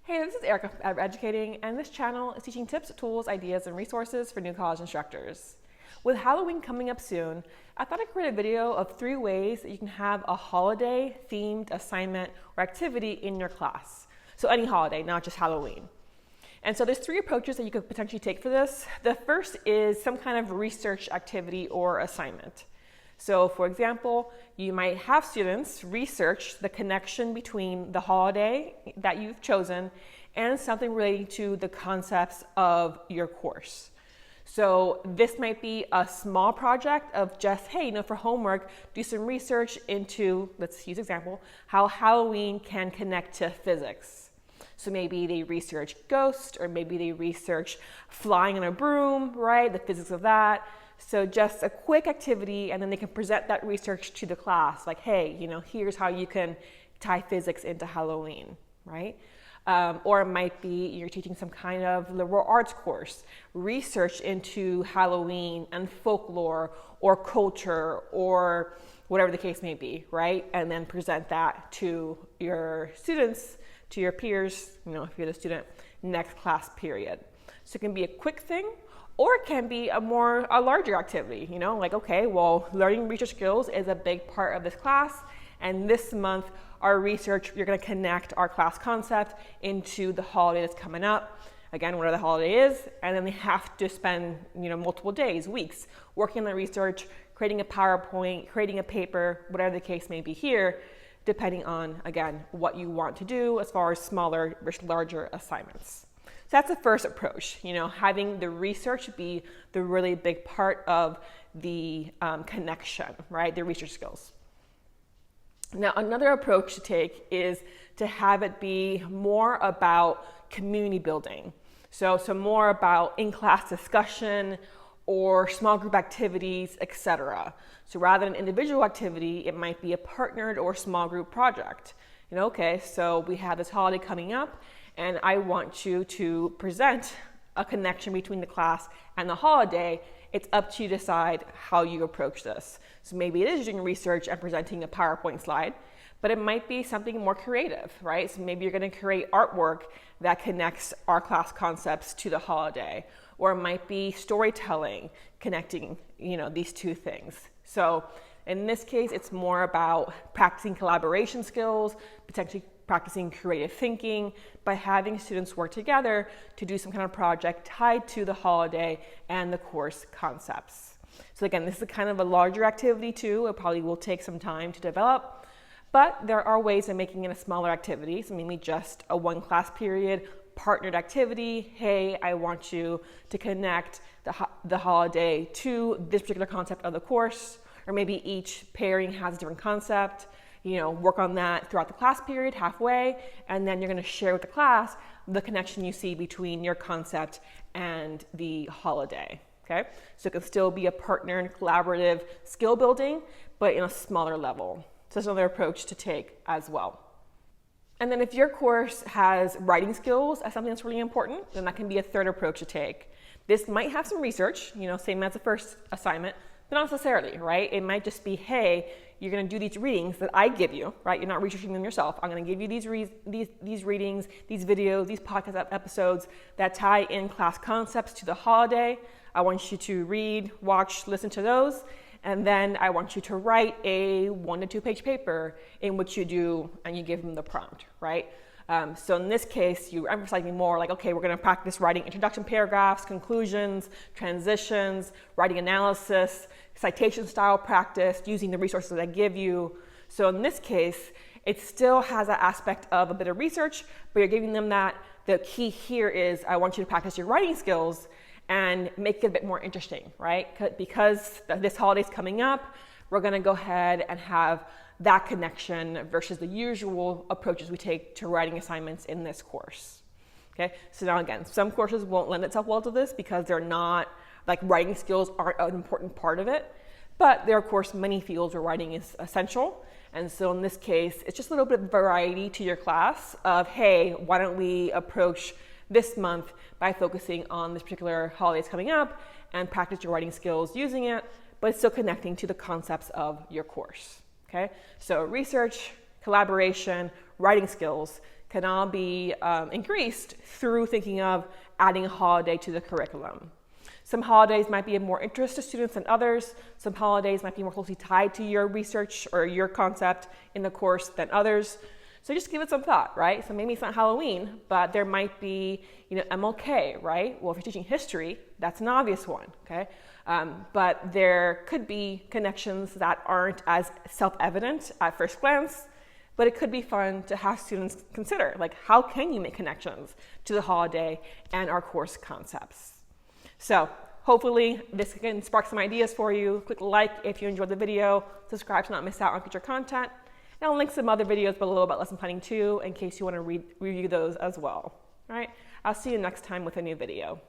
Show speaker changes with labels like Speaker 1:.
Speaker 1: Hey, this is Erica at Educating, and this channel is teaching tips, tools, ideas, and resources for new college instructors. With Halloween coming up soon, I thought I'd create a video of 3 ways that you can have a holiday-themed assignment or activity in your class. So any holiday, not just Halloween. And so there's 3 approaches that you could potentially take for this. The first is some kind of research activity or assignment. So for example, you might have students research the connection between the holiday that you've chosen and something relating to the concepts of your course. So this might be a small project of just, hey, for homework, do some research into, let's use example, how Halloween can connect to physics. So maybe they research ghosts, or maybe they research flying on a broom, right? The physics of that. So just a quick activity, and then they can present that research to the class, like, hey, here's how you can tie physics into Halloween, right? Or it might be you're teaching some kind of liberal arts course, research into Halloween and folklore or culture or whatever the case may be, right? And then present that to your students, to your peers, if you're the student, next class period. So it can be a quick thing, or it can be a larger activity, like, okay, well, learning research skills is a big part of this class, and this month, our research, you're gonna connect our class concept into the holiday that's coming up. Again, whatever the holiday is, and then they have to spend, multiple days, weeks, working on the research, creating a PowerPoint, creating a paper, whatever the case may be here, depending on, again, what you want to do as far as smaller versus larger assignments. So that's the first approach, having the research be the really big part of the connection, right? The research skills. Now, another approach to take is to have it be more about community building. So more about in-class discussion or small group activities, etc. So rather than individual activity, it might be a partnered or small group project. Okay, so we have this holiday coming up, and I want you to present a connection between the class and the holiday. It's up to you to decide how you approach this. So maybe it is doing research and presenting a PowerPoint slide, but it might be something more creative, right? So maybe you're going to create artwork that connects our class concepts to the holiday, or it might be storytelling connecting, these 2 things. So in this case, it's more about practicing collaboration skills, potentially practicing creative thinking by having students work together to do some kind of project tied to the holiday and the course concepts. So again, this is kind of a larger activity too. It probably will take some time to develop, but there are ways of making it a smaller activity. So maybe just a 1 class period, partnered activity. Hey, I want you to connect the holiday to this particular concept of the course, or maybe each pairing has a different concept. Work on that throughout the class period, halfway, and then you're going to share with the class the connection you see between your concept and the holiday, okay? So it can still be a partner and collaborative skill building, but in a smaller level. So that's another approach to take as well. And then if your course has writing skills as something that's really important, then that can be a third approach to take. This might have some research, same as the first assignment, but not necessarily, right? It might just be, hey, you're going to do these readings that I give you, right? You're not researching them yourself. I'm going to give you these readings, these videos, these podcast episodes that tie in class concepts to the holiday. I want you to read, watch, listen to those. And then I want you to write a 1 to 2 page paper in which you do, and you give them the prompt, right? So in this case, you're emphasizing more like, okay, we're going to practice writing introduction paragraphs, conclusions, transitions, writing analysis, citation style practice, using the resources that I give you. So in this case, it still has an aspect of a bit of research, but you're giving them that. The key here is I want you to practice your writing skills and make it a bit more interesting, right? Because this holiday's coming up, we're going to go ahead and have that connection versus the usual approaches we take to writing assignments in this course. Okay, so now again, some courses won't lend itself well to this because they're not, like, writing skills aren't an important part of it, but there are, of course, many fields where writing is essential. And so in this case, it's just a little bit of variety to your class of, hey, why don't we approach this month by focusing on this particular holidays coming up and practice your writing skills using it, but it's still connecting to the concepts of your course. Okay, so research, collaboration, writing skills, can all be increased through thinking of adding a holiday to the curriculum. Some holidays might be of more interest to students than others. Some holidays might be more closely tied to your research or your concept in the course than others. So just give it some thought, right? So maybe it's not Halloween, but there might be, MLK, right? Well, if you're teaching history, that's an obvious one, okay? But there could be connections that aren't as self-evident at first glance, but it could be fun to have students consider, like, how can you make connections to the holiday and our course concepts? So hopefully this can spark some ideas for you. Click like if you enjoyed the video, subscribe to not miss out on future content, and I'll link some other videos below about lesson planning too in case you want to review those as well. All right, I'll see you next time with a new video.